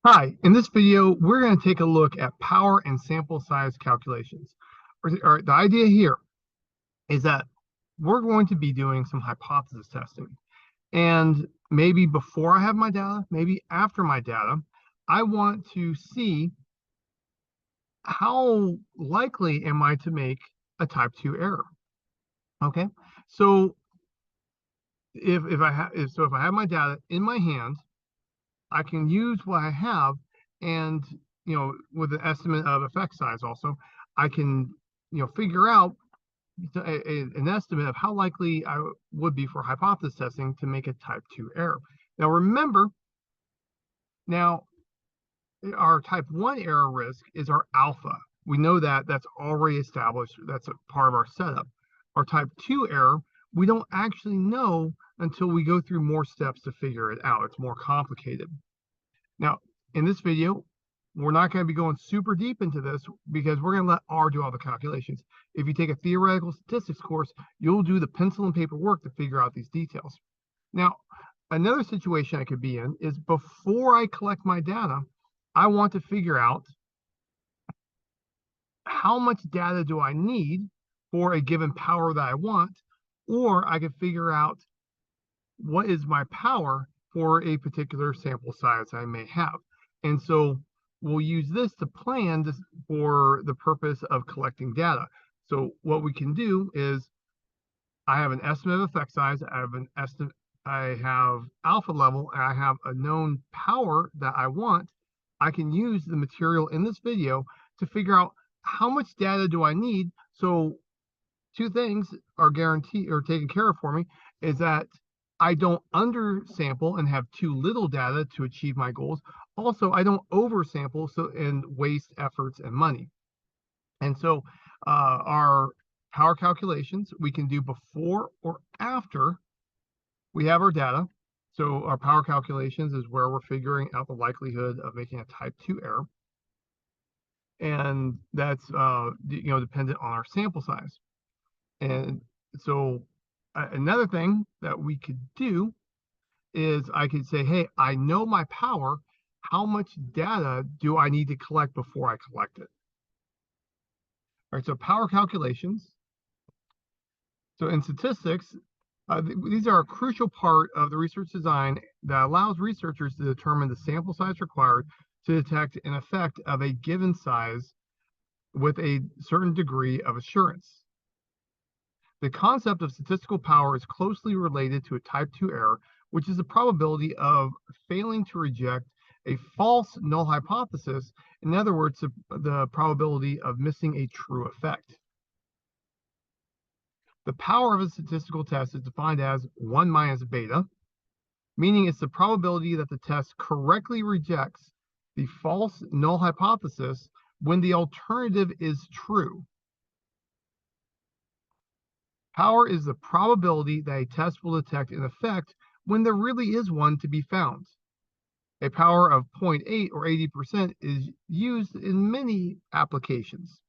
Hi, in this video, we're going to take a look at power and sample size calculations. The idea here is that we're going to be doing some hypothesis testing. And maybe before I have my data, maybe after my data, I want to see how likely am I to make a type 2 error. Okay, so if I have my data in my hand, I can use what I have, and with an estimate of effect size also, I can figure out an estimate of how likely I would be for hypothesis testing to make a type 2 error. Now remember, now our type 1 error risk is our alpha. We know that that's already established. That's a part of our setup. Our type 2 error, we don't actually know until we go through more steps to figure it out. It's more complicated. Now, in this video, we're not going to be going super deep into this because we're going to let R do all the calculations. If you take a theoretical statistics course, you'll do the pencil and paper work to figure out these details. Now, another situation I could be in is before I collect my data, I want to figure out how much data do I need for a given power that I want, or I could figure out what is my power for a particular sample size I may have. And so we'll use this to plan this for the purpose of collecting data. So what we can do is I have an estimate of effect size, I have an estimate, I have alpha level, and I have a known power that I want. I can use the material in this video to figure out how much data do I need. So two things are guaranteed or taken care of for me is that I don't undersample and have too little data to achieve my goals. Also, I don't oversample and waste efforts and money. And so our power calculations we can do before or after we have our data. So our power calculations is where we're figuring out the likelihood of making a type 2 error. And that's dependent on our sample size. And so another thing that we could do is I could say, hey, I know my power. How much data do I need to collect before I collect it? All right, so power calculations. So in statistics, these are a crucial part of the research design that allows researchers to determine the sample size required to detect an effect of a given size with a certain degree of assurance. The concept of statistical power is closely related to a type 2 error, which is the probability of failing to reject a false null hypothesis. In other words, the probability of missing a true effect. The power of a statistical test is defined as 1 minus beta, meaning it's the probability that the test correctly rejects the false null hypothesis when the alternative is true. Power is the probability that a test will detect an effect when there really is one to be found. A power of 0.8 or 80% is used in many applications.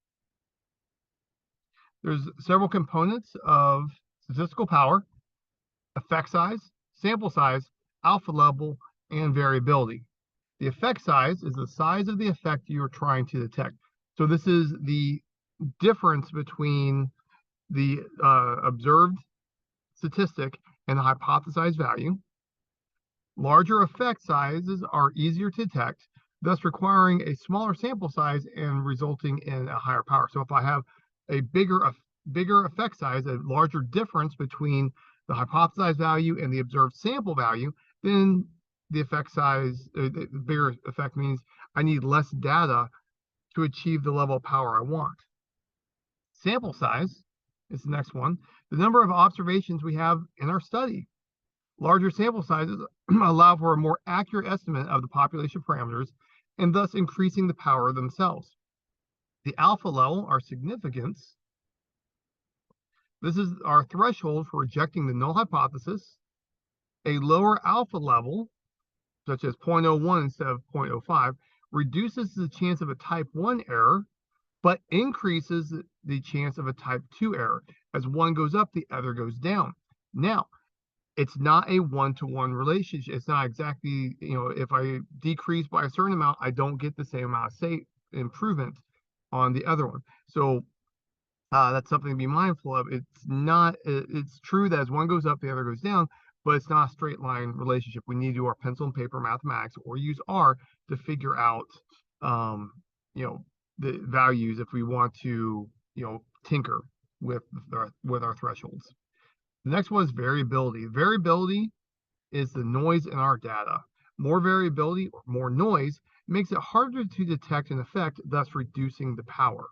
There's several components of statistical power: effect size, sample size, alpha level, and variability. The effect size is the size of the effect you're trying to detect. So this is the difference between the observed statistic and the hypothesized value. Larger effect sizes are easier to detect, thus requiring a smaller sample size and resulting in a higher power. So if I have a bigger effect size, a larger difference between the hypothesized value and the observed sample value, then the effect size, the bigger effect means I need less data to achieve the level of power I want. Sample size is the next one. The number of observations we have in our study. Larger sample sizes allow for a more accurate estimate of the population parameters and thus increasing the power themselves. The alpha level, our significance. This is our threshold for rejecting the null hypothesis. A lower alpha level, such as 0.01 instead of 0.05, reduces the chance of a type 1 error, but increases the chance of a type 2 error. As one goes up, the other goes down. Now, it's not a one-to-one relationship. It's not exactly, if I decrease by a certain amount, I don't get the same amount of improvement on the other one. So that's something to be mindful of. It's true that as one goes up, the other goes down, but it's not a straight line relationship. We need to do our pencil and paper mathematics or use R to figure out, the values if we want to, tinker with our thresholds. The next one is variability. Variability is the noise in our data. More variability or more noise makes it harder to detect an effect, thus reducing the power.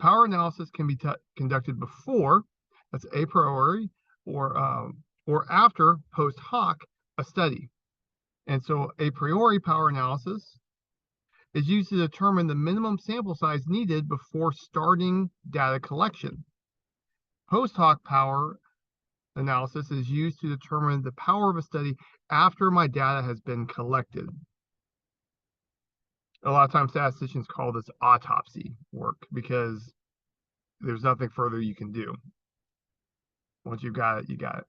Power analysis can be conducted before, that's a priori, or after, post hoc, a study. And so a priori power analysis is used to determine the minimum sample size needed before starting data collection. Post hoc power analysis is used to determine the power of a study after my data has been collected. A lot of times statisticians call this autopsy work because there's nothing further you can do. Once you've got it, you got it.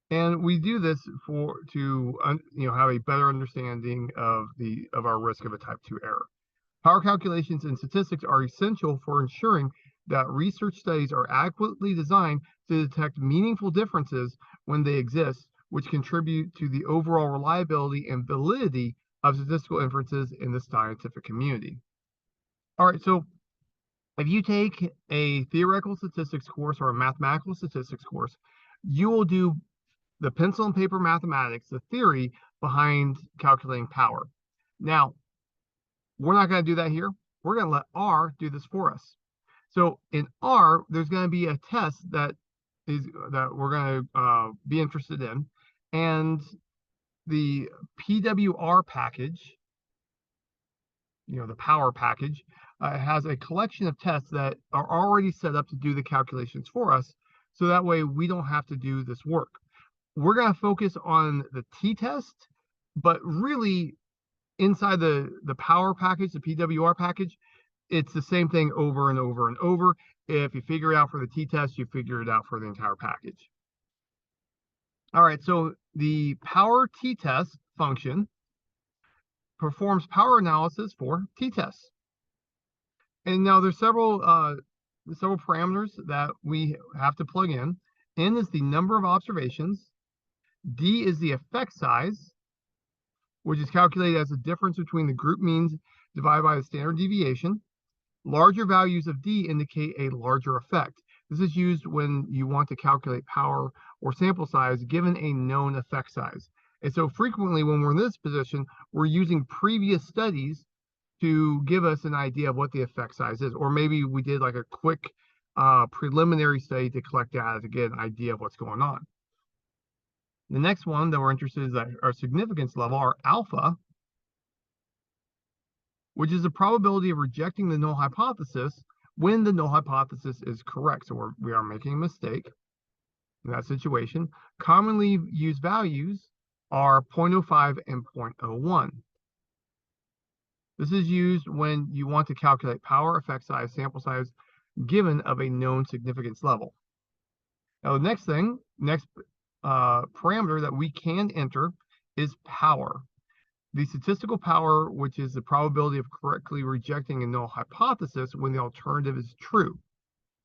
And we do this to have a better understanding of our risk of a type 2 error. Power calculations and statistics are essential for ensuring that research studies are adequately designed to detect meaningful differences when they exist, which contribute to the overall reliability and validity of statistical inferences in the scientific community. All right, so if you take a theoretical statistics course or a mathematical statistics course, you will do the pencil and paper mathematics, the theory behind calculating power. Now, we're not going to do that here. We're going to let R do this for us. So in R, there's going to be a test that we're going to be interested in, and the PWR package, the power package, has a collection of tests that are already set up to do the calculations for us, so that way we don't have to do this work. We're going to focus on the t-test, but really inside the power package, the PWR package, it's the same thing over and over and over. If you figure it out for the t-test, you figure it out for the entire package. All right, so the power t-test function performs power analysis for t-tests. And now there's several parameters that we have to plug in. N is the number of observations. D is the effect size, which is calculated as the difference between the group means divided by the standard deviation. Larger values of D indicate a larger effect. This is used when you want to calculate power or sample size given a known effect size. And so frequently when we're in this position, we're using previous studies to give us an idea of what the effect size is. Or maybe we did like a quick preliminary study to collect data to get an idea of what's going on. The next one that we're interested in is our significance level, our alpha, which is the probability of rejecting the null hypothesis when the null hypothesis is correct. So we are making a mistake in that situation. Commonly used values are 0.05 and 0.01. This is used when you want to calculate power, effect size, sample size, given of a known significance level. Now, the next parameter that we can enter is power. The statistical power, which is the probability of correctly rejecting a null hypothesis when the alternative is true.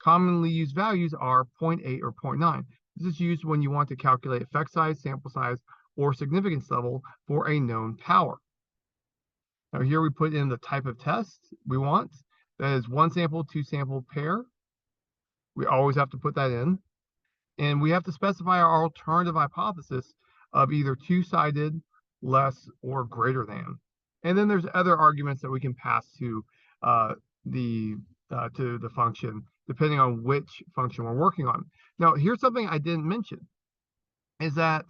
Commonly used values are 0.8 or 0.9. This is used when you want to calculate effect size, sample size, or significance level for a known power. Now here we put in the type of test we want. That is one sample, two sample pair. We always have to put that in. And we have to specify our alternative hypothesis of either two-sided, less, or greater than. And then there's other arguments that we can pass to the function, depending on which function we're working on. Now, here's something I didn't mention, is that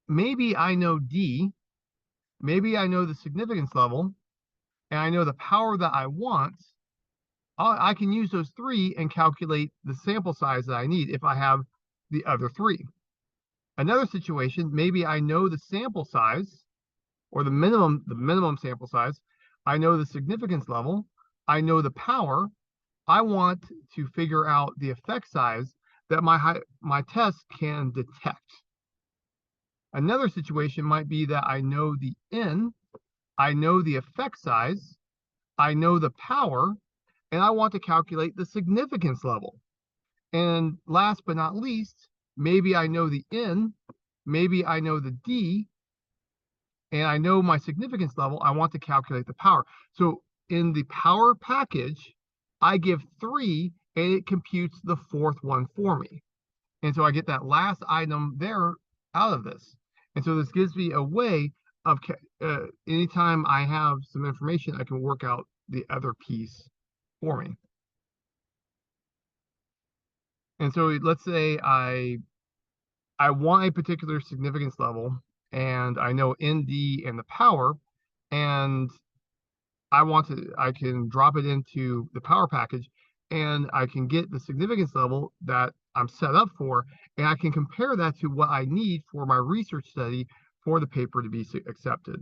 maybe I know D, maybe I know the significance level, and I know the power that I want. I can use those three and calculate the sample size that I need if I have the other three. Another situation, maybe I know the sample size or the minimum sample size. I know the significance level. I know the power. I want to figure out the effect size that my test can detect. Another situation might be that I know the N, I know the effect size, I know the power, and I want to calculate the significance level. And last but not least, maybe I know the N, maybe I know the D, and I know my significance level. I want to calculate the power. So in the power package, I give 3 and it computes the 4th one for me. And so I get that last item there out of this. And so this gives me a way of anytime I have some information, I can work out the other piece for me. And so let's say I want a particular significance level and I know ND and the power, and I can drop it into the power package and I can get the significance level that I'm set up for, and I can compare that to what I need for my research study for the paper to be accepted.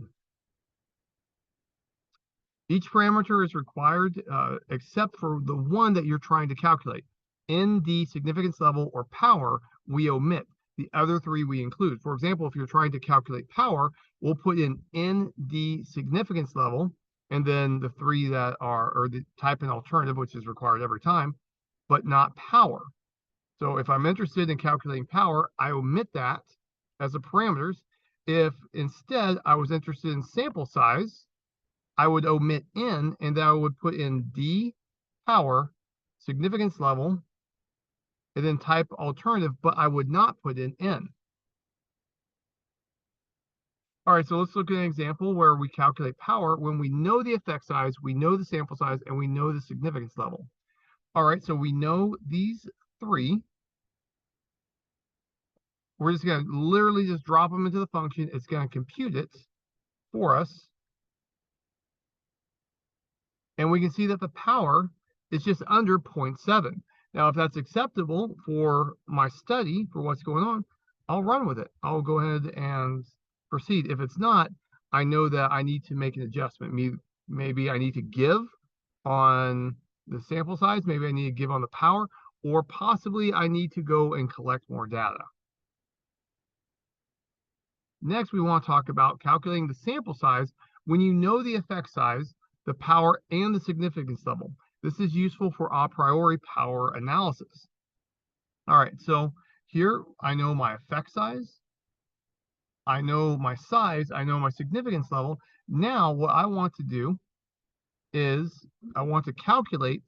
Each parameter is required except for the one that you're trying to calculate. ND, significance level, or power, we omit. The other 3 we include. For example, if you're trying to calculate power, we'll put in ND significance level, and then the 3 that are, or the type and alternative, which is required every time, but not power. So if I'm interested in calculating power, I omit that as the parameters. If instead I was interested in sample size, I would omit N, and then I would put in D, power, significance level, and then type alternative, but I would not put in N. All right, so let's look at an example where we calculate power when we know the effect size, we know the sample size, and we know the significance level. All right, so we know these 3. We're just going to literally just drop them into the function. It's going to compute it for us. And we can see that the power is just under 0.7. Now, if that's acceptable for my study, for what's going on, I'll run with it. I'll go ahead and proceed. If it's not, I know that I need to make an adjustment. Maybe I need to give on the sample size. Maybe I need to give on the power, or possibly I need to go and collect more data. Next, we want to talk about calculating the sample size when you know the effect size, the power, and the significance level. This is useful for a priori power analysis. All right, so here I know my effect size, I know my size, I know my significance level. Now what I want to do is I want to calculate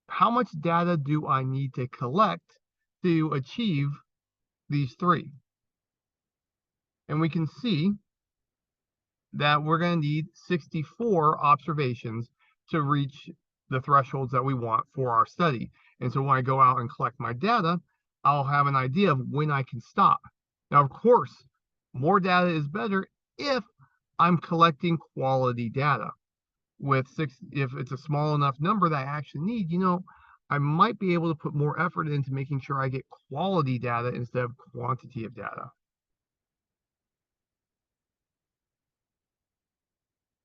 how much data do I need to collect to achieve these 3. And we can see that we're going to need 64 observations to reach the thresholds that we want for our study. And so when I go out and collect my data, I'll have an idea of when I can stop. Now, of course, more data is better if I'm collecting quality data. If it's a small enough number that I actually need, I might be able to put more effort into making sure I get quality data instead of quantity of data.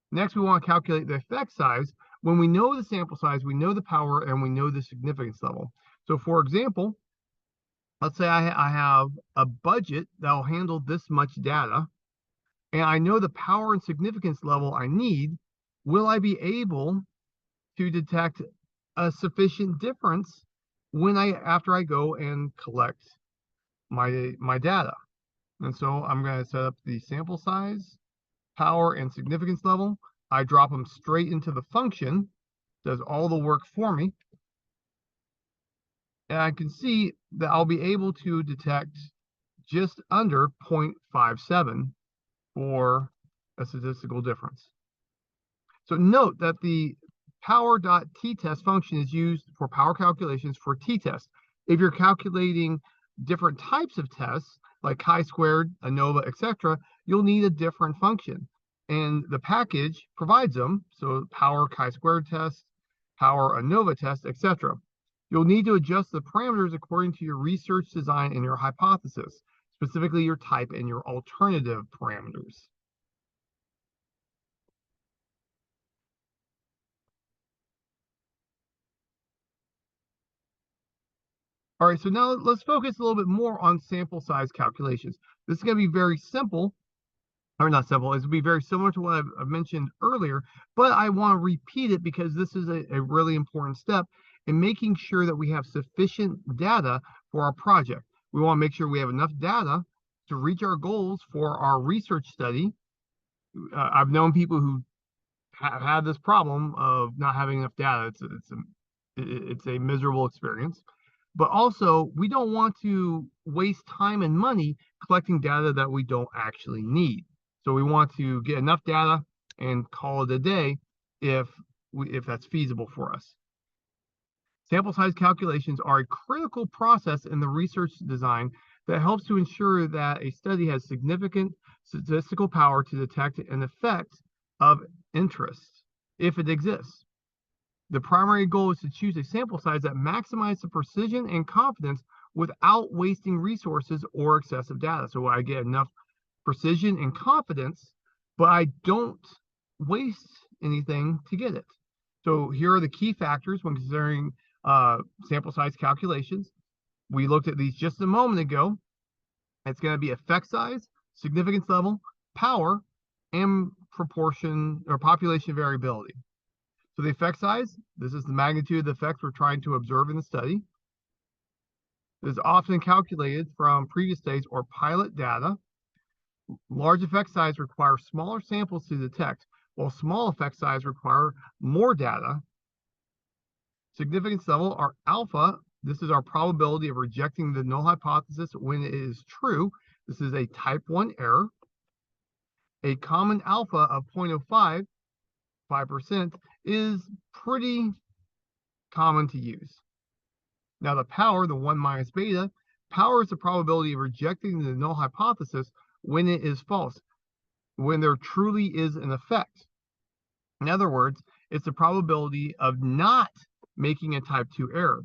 Next, we want to calculate the effect size. When we know the sample size, we know the power, and we know the significance level. So for example, let's say I have a budget that will handle this much data, and I know the power and significance level I need. Will I be able to detect a sufficient difference after I go and collect my data? And so I'm going to set up the sample size, power, and significance level. I drop them straight into the function, does all the work for me. And I can see that I'll be able to detect just under 0.57 for a statistical difference. So note that the power.t-test function is used for power calculations for t-test. If you're calculating different types of tests, like chi-squared, ANOVA, etc., you'll need a different function. And the package provides them, so power chi-squared test, power ANOVA test, etc. You'll need to adjust the parameters according to your research design and your hypothesis, specifically your type and your alternative parameters. All right, so now let's focus a little bit more on sample size calculations. This is going to be very simple, or not simple, it's going to be very similar to what I've mentioned earlier, but I want to repeat it because this is a really important step in making sure that we have sufficient data for our project. We want to make sure we have enough data to reach our goals for our research study. I've known people who have had this problem of not having enough data. It's a miserable experience. But also, we don't want to waste time and money collecting data that we don't actually need. So we want to get enough data and call it a day if that's feasible for us. Sample size calculations are a critical process in the research design that helps to ensure that a study has significant statistical power to detect an effect of interest if it exists. The primary goal is to choose a sample size that maximizes the precision and confidence without wasting resources or excessive data. So I get enough precision and confidence, but I don't waste anything to get it. So here are the key factors when considering sample size calculations. We looked at these just a moment ago. It's going to be effect size, significance level, power, and proportion or population variability. So the effect size, this is the magnitude of the effect we're trying to observe in the study. This is often calculated from previous studies or pilot data. Large effect size require smaller samples to detect, while small effect size require more data. Significance level, our alpha, this is our probability of rejecting the null hypothesis when it is true. This is a type 1 error. A common alpha of 0.05% is pretty common to use. Now the power, the 1 minus beta, power is the probability of rejecting the null hypothesis when it is false, when there truly is an effect. In other words, it's the probability of not making a type 2 error,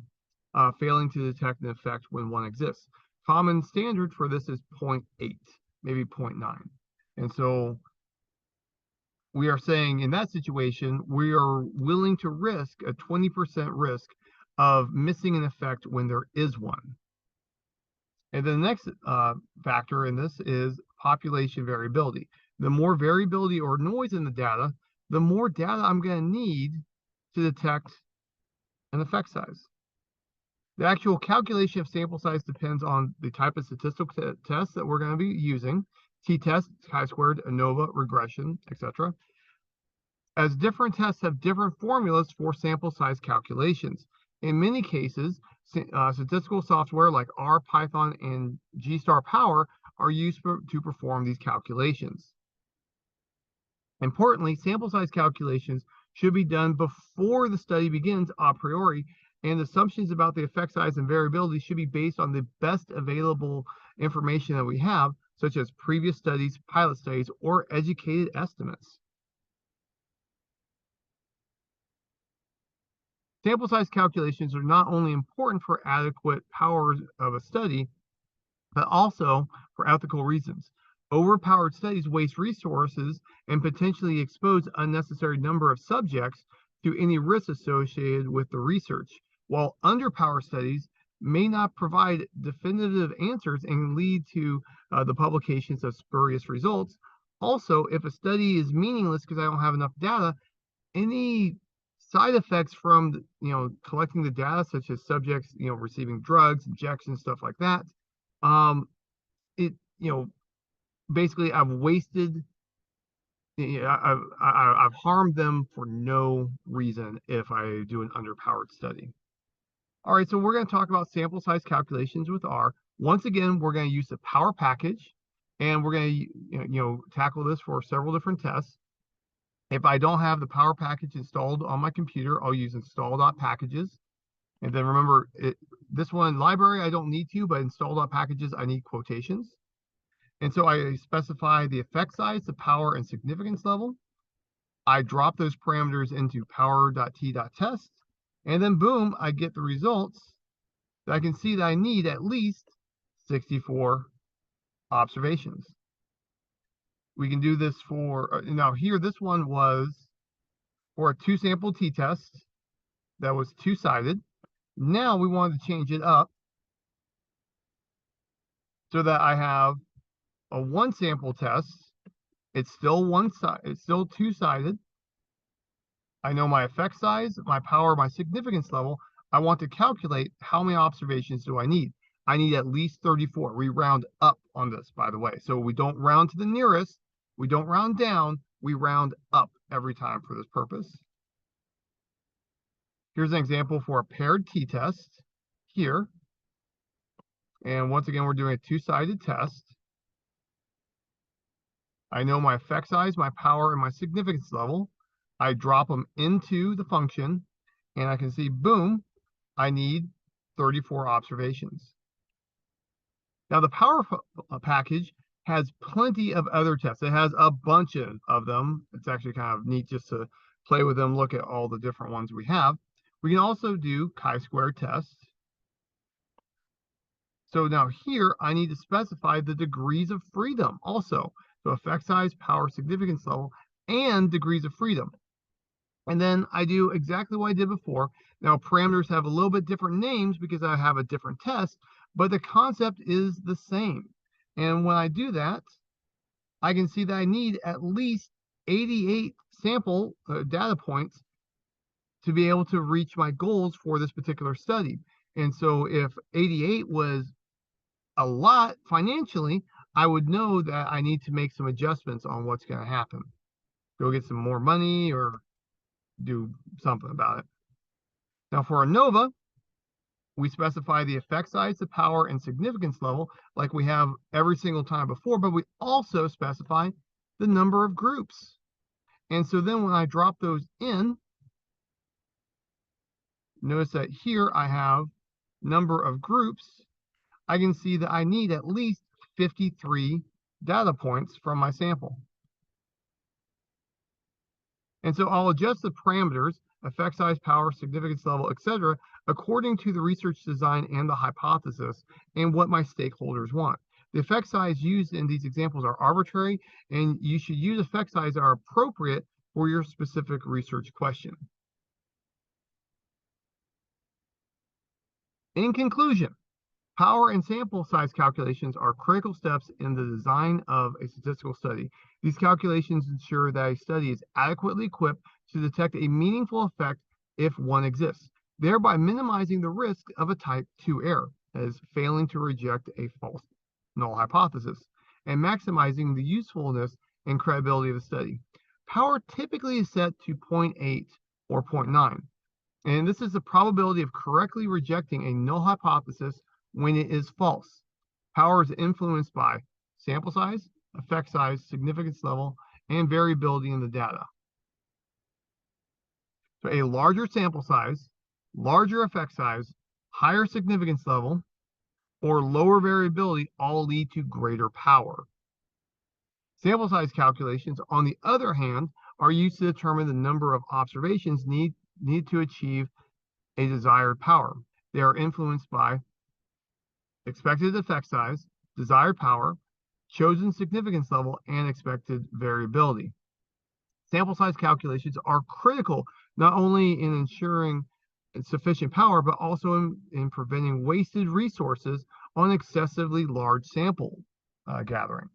failing to detect an effect when one exists. Common standard for this is 0.8, maybe 0.9. And so we are saying in that situation, we are willing to risk a 20% risk of missing an effect when there is one. And then the next factor in this is population variability. The more variability or noise in the data, the more data I'm going to need to detect an effect size. The actual calculation of sample size depends on the type of statistical test that we're going to be using. T-test, chi-squared, ANOVA, regression, etc. As different tests have different formulas for sample size calculations. In many cases, statistical software like R, Python, and GStarPower are used to perform these calculations. Importantly, sample size calculations should be done before the study begins a priori, and assumptions about the effect size and variability should be based on the best available information that we have, such as previous studies, pilot studies, or educated estimates. Sample size calculations are not only important for adequate power of a study, but also for ethical reasons. Overpowered studies waste resources and potentially expose unnecessary number of subjects to any risks associated with the research, while underpowered studies may not provide definitive answers and lead to the publications of spurious results. Also, if a study is meaningless because I don't have enough data, any side effects from collecting the data, such as subjects receiving drugs, injections, stuff like that, basically I've wasted, I've harmed them for no reason if I do an underpowered study. All right, so we're going to talk about sample size calculations with R. Once again, we're going to use the power package, and we're going to tackle this for several different tests. If I don't have the power package installed on my computer, I'll use install.packages. And then remember, this one, library, I don't need to, but install.packages, I need quotations. And so I specify the effect size, the power, and significance level. I drop those parameters into power.t.test. And then boom, I get the results that I can see that I need at least 64 observations. We can do this for, now here, this one was for a 2-sample t-test that was 2-sided. Now we wanted to change it up so that I have a one sample test. It's still one side, it's still two-sided. I know my effect size, my power, my significance level. I want to calculate how many observations do I need. I need at least 34. We round up on this, by the way. So we don't round to the nearest. We don't round down. We round up every time for this purpose. Here's an example for a paired t-test here. And once again, we're doing a two-sided test. I know my effect size, my power, and my significance level. I drop them into the function, and I can see, boom, I need 34 observations. Now, the power package has plenty of other tests. It has a bunch of them. It's actually kind of neat just to play with them, look at all the different ones we have. We can also do chi-square tests. So now here, I need to specify the degrees of freedom also. So effect size, power, significance level, and degrees of freedom. And then I do exactly what I did before. Now, parameters have a little bit different names because I have a different test, but the concept is the same. And when I do that, I can see that I need at least 88 sample data points to be able to reach my goals for this particular study. And so if 88 was a lot financially, I would know that I need to make some adjustments on what's going to happen. Go get some more money or do something about it. Now for ANOVA, we specify the effect size, the power, and significance level like we have every single time before, but we also specify the number of groups. And so then when I drop those in, notice that here I have number of groups. I can see that I need at least 53 data points from my sample. And so I'll adjust the parameters, effect size, power, significance level, etc., according to the research design and the hypothesis and what my stakeholders want. The effect size used in these examples are arbitrary, and you should use effect size that are appropriate for your specific research question. In conclusion, power and sample size calculations are critical steps in the design of a statistical study. These calculations ensure that a study is adequately equipped to detect a meaningful effect if one exists, thereby minimizing the risk of a type 2 error, that is, failing to reject a false null hypothesis, and maximizing the usefulness and credibility of the study. Power typically is set to 0.8 or 0.9, and this is the probability of correctly rejecting a null hypothesis when it is false. Power is influenced by sample size, effect size, significance level, and variability in the data. So a larger sample size, larger effect size, higher significance level, or lower variability all lead to greater power. Sample size calculations, on the other hand, are used to determine the number of observations needed to achieve a desired power. They are influenced by expected effect size, desired power, chosen significance level, and expected variability. Sample size calculations are critical not only in ensuring sufficient power, but also in preventing wasted resources on excessively large sample gathering.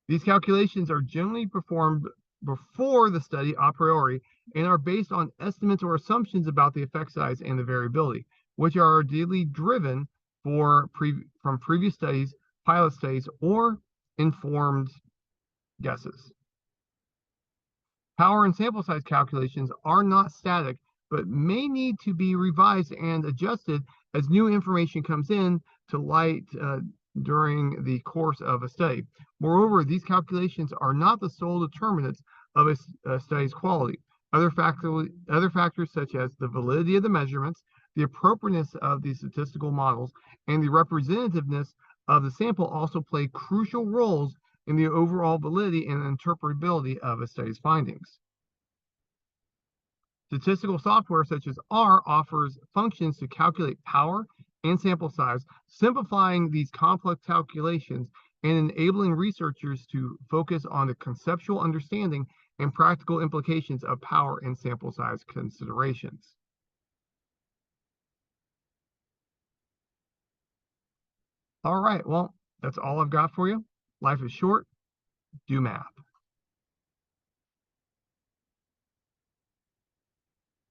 These calculations are generally performed before the study a priori and are based on estimates or assumptions about the effect size and the variability, which are ideally driven from previous studies, pilot studies, or informed guesses. Power and sample size calculations are not static, but may need to be revised and adjusted as new information comes in to light during the course of a study. Moreover, these calculations are not the sole determinants of a study's quality. Other factors such as the validity of the measurements, the appropriateness of the statistical models, and the representativeness of the sample also play crucial roles in the overall validity and interpretability of a study's findings. Statistical software such as R offers functions to calculate power and sample size, simplifying these complex calculations and enabling researchers to focus on the conceptual understanding and practical implications of power and sample size considerations. All right, well, that's all I've got for you. Life is short. Do math.